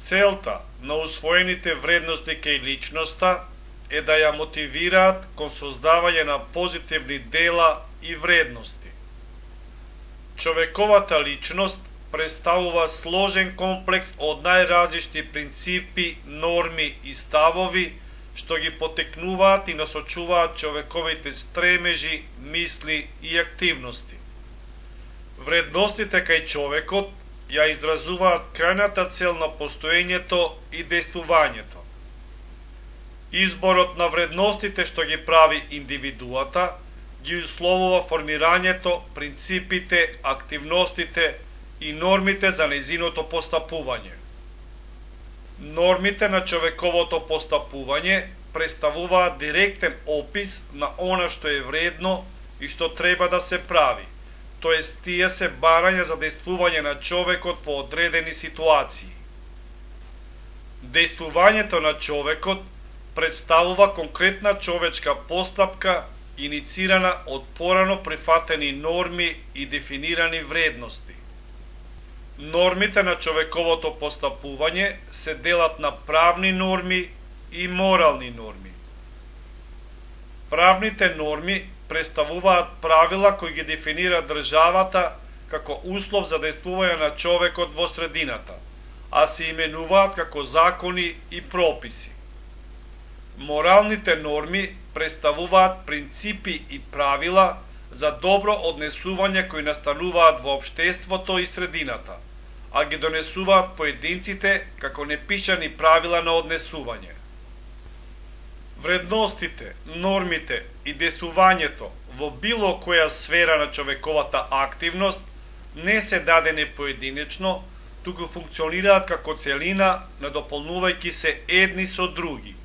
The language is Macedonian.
Целта на усвоените вредности кај личноста е да ја мотивираат кон создавање на позитивни дела и вредности. Човековата личност представува сложен комплекс од најразлични принципи, норми и ставови што ги потекнуваат и насочуваат човековите стремежи, мисли и активности. Вредностите кај човекот ја изразуваат крајната цел на постоењето и действувањето. Изборот на вредностите што ги прави индивидуата ги условува формирањето, принципите, активностите и нормите за нејзиното постапување. Нормите на човековото постапување представуваат директен опис на она што е вредно и што треба да се прави, тоест тие се барања за действување на човекот во одредени ситуации. Действувањето на човекот представува конкретна човечка постапка иницирана од порано прифатени норми и дефинирани вредности. Нормите на човековото постапување се делат на правни норми и морални норми. Правните норми представуваат правила кои ги дефинира државата како услов за действување на човекот во средината, а се именуваат како закони и прописи. Моралните норми представуваат принципи и правила за добро однесување кои настануваат во општеството и средината, а ги донесуваат поединците како непишани правила на однесување. Вредностите, нормите и действувањето во било која сфера на човековата активност не се дадени поединечно, туку функционираат како целина, надополнувајќи се едни со други.